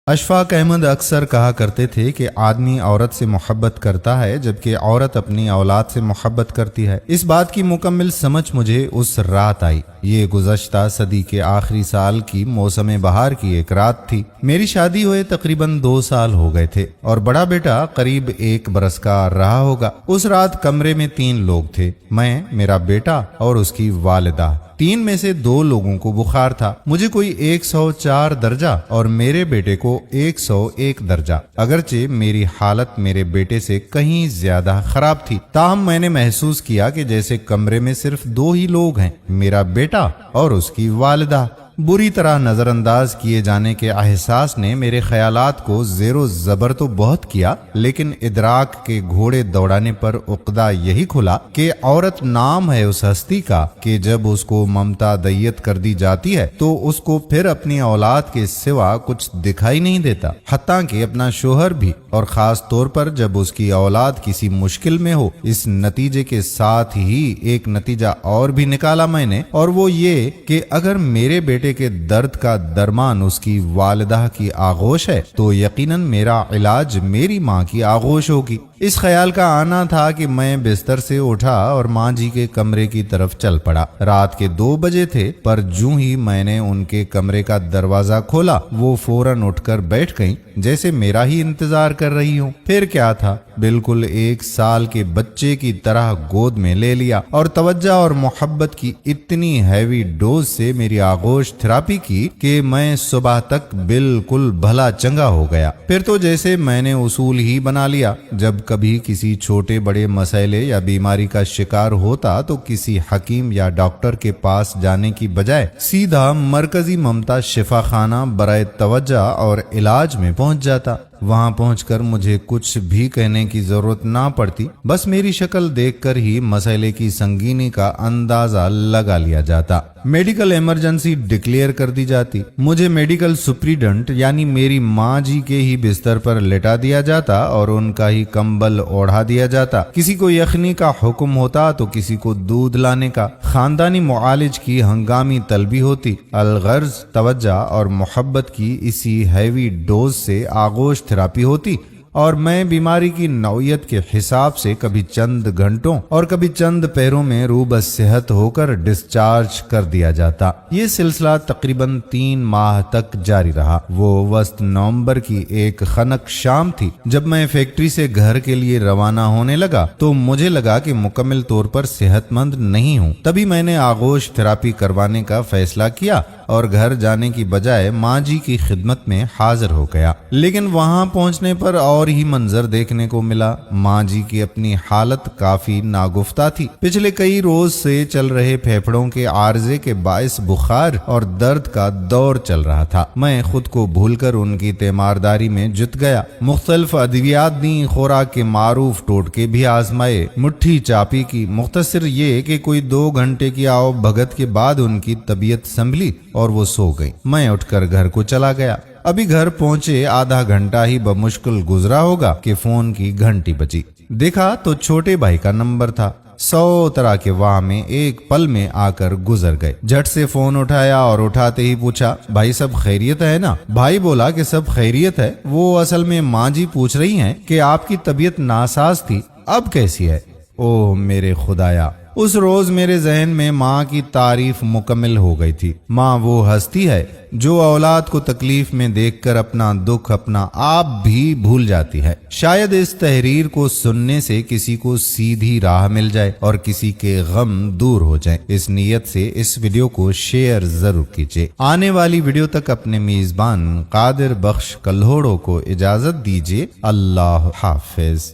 اشفاق احمد اکثر کہا کرتے تھے کہ آدمی عورت سے محبت کرتا ہے جبکہ عورت اپنی اولاد سے محبت کرتی ہے۔ اس بات کی مکمل سمجھ مجھے اس رات آئی۔ یہ گزشتہ صدی کے آخری سال کی موسم بہار کی ایک رات تھی۔ میری شادی ہوئے تقریباً 2 سال ہو گئے تھے اور بڑا بیٹا قریب 1 برس کا رہا ہوگا۔ اس رات کمرے میں 3 لوگ تھے، میں، میرا بیٹا اور اس کی والدہ۔ 3 میں سے 2 لوگوں کو بخار تھا، مجھے کوئی 104 درجہ اور میرے بیٹے کو 101 درجہ۔ اگرچہ میری حالت میرے بیٹے سے کہیں زیادہ خراب تھی، تاہم میں نے محسوس کیا کہ جیسے کمرے میں صرف 2 ہی لوگ ہیں، میرا بیٹا اور اس کی والدہ۔ بری طرح نظر انداز کیے جانے کے احساس نے میرے خیالات کو زیر و زبر تو بہت کیا، لیکن ادراک کے گھوڑے دوڑانے پر عقدہ یہی کھلا کہ عورت نام ہے اس ہستی کا کہ جب اس کو ممتا دیت کر دی جاتی ہے تو اس کو پھر اپنی اولاد کے سوا کچھ دکھائی نہیں دیتا، حتیٰ کہ اپنا شوہر بھی، اور خاص طور پر جب اس کی اولاد کسی مشکل میں ہو۔ اس نتیجے کے ساتھ ہی ایک نتیجہ اور بھی نکالا میں نے، اور وہ یہ کہ اگر میرے بیٹے کے درد کا درمان اس کی والدہ کی آغوش ہے تو یقیناً میرا علاج میری ماں کی آغوش ہوگی۔ اس خیال کا آنا تھا کہ میں بستر سے اٹھا اور ماں جی کے کمرے کی طرف چل پڑا۔ رات کے 2 بجے تھے، پر جوں ہی میں نے ان کے کمرے کا دروازہ کھولا وہ فوراً اٹھ کر بیٹھ گئیں جیسے میرا ہی انتظار کر رہی ہوں۔ پھر کیا تھا، بالکل 1 سال کے بچے کی طرح گود میں لے لیا اور توجہ اور محبت کی اتنی ہیوی ڈوز سے میری آغوش تھراپی کی کہ میں صبح تک بالکل بھلا چنگا ہو گیا۔ پھر تو جیسے میں نے اصول ہی بنا لیا، جب کبھی کسی چھوٹے بڑے مسئلے یا بیماری کا شکار ہوتا تو کسی حکیم یا ڈاکٹر کے پاس جانے کی بجائے سیدھا مرکزی ممتا شفا خانہ برائے توجہ اور علاج میں پہنچ جاتا۔ وہاں پہنچ کر مجھے کچھ بھی کہنے کی ضرورت نہ پڑتی، بس میری شکل دیکھ کر ہی مسئلے کی سنگینی کا اندازہ لگا لیا جاتا۔ میڈیکل ایمرجنسی ڈکلیئر کر دی جاتی، مجھے میڈیکل سپریڈنٹ یعنی میری ماں جی کے ہی بستر پر لٹا دیا جاتا اور ان کا ہی کمبل اوڑھا دیا جاتا۔ کسی کو یخنی کا حکم ہوتا تو کسی کو دودھ لانے کا۔ خاندانی معالج کی ہنگامی طلبی ہوتی۔ الغرض توجہ اور محبت کی اسی ہیوی ڈوز سے آغوش تھراپی ہوتی، اور میں بیماری کی نوعیت کے حساب سے کبھی چند گھنٹوں اور کبھی چند پیروں میں روبہ صحت ہو کر ڈسچارج کر دیا جاتا۔ یہ سلسلہ تقریباً 3 ماہ تک جاری رہا۔ وہ وسط نومبر کی ایک خنک شام تھی جب میں فیکٹری سے گھر کے لیے روانہ ہونے لگا تو مجھے لگا کہ مکمل طور پر صحت مند نہیں ہوں۔ تبھی میں نے آغوش تھراپی کروانے کا فیصلہ کیا اور گھر جانے کی بجائے ماں جی کی خدمت میں حاضر ہو گیا۔ لیکن وہاں پہنچنے پر اور ہی منظر دیکھنے کو ملا۔ ماں جی کی اپنی حالت کافی ناگفتہ تھی۔ پچھلے کئی روز سے چل رہے پھیپھڑوں کے عارضے کے باعث بخار اور درد کا دور چل رہا تھا۔ میں خود کو بھول کر ان کی تیمارداری میں جت گیا۔ مختلف ادویات دیں، خوراک کے معروف ٹوٹکے بھی آزمائے، مٹھی چاپی کی۔ مختصر یہ کہ کوئی 2 گھنٹے کی آؤ بھگت کے بعد ان کی طبیعت سنبھلی اور وہ سو گئی۔ میں اٹھ کر گھر کو چلا گیا۔ ابھی گھر پہنچے آدھا گھنٹہ ہی بمشکل گزرا ہوگا کہ فون کی گھنٹی بجی۔ دیکھا تو چھوٹے بھائی کا نمبر تھا۔ 100 طرح کے واہ میں ایک پل میں آ کر گزر گئے۔ جھٹ سے فون اٹھایا اور اٹھاتے ہی پوچھا، بھائی سب خیریت ہے نا؟ بھائی بولا کہ سب خیریت ہے، وہ اصل میں ماں جی پوچھ رہی ہیں کہ آپ کی طبیعت ناساز تھی، اب کیسی ہے؟ اوہ میرے خدایا! اس روز میرے ذہن میں ماں کی تعریف مکمل ہو گئی تھی۔ ماں وہ ہستی ہے جو اولاد کو تکلیف میں دیکھ کر اپنا دکھ، اپنا آپ بھی بھول جاتی ہے۔ شاید اس تحریر کو سننے سے کسی کو سیدھی راہ مل جائے اور کسی کے غم دور ہو جائیں۔ اس نیت سے اس ویڈیو کو شیئر ضرور کیجیے۔ آنے والی ویڈیو تک اپنے میزبان قادر بخش کلہوڑوں کو اجازت دیجیے۔ اللہ حافظ۔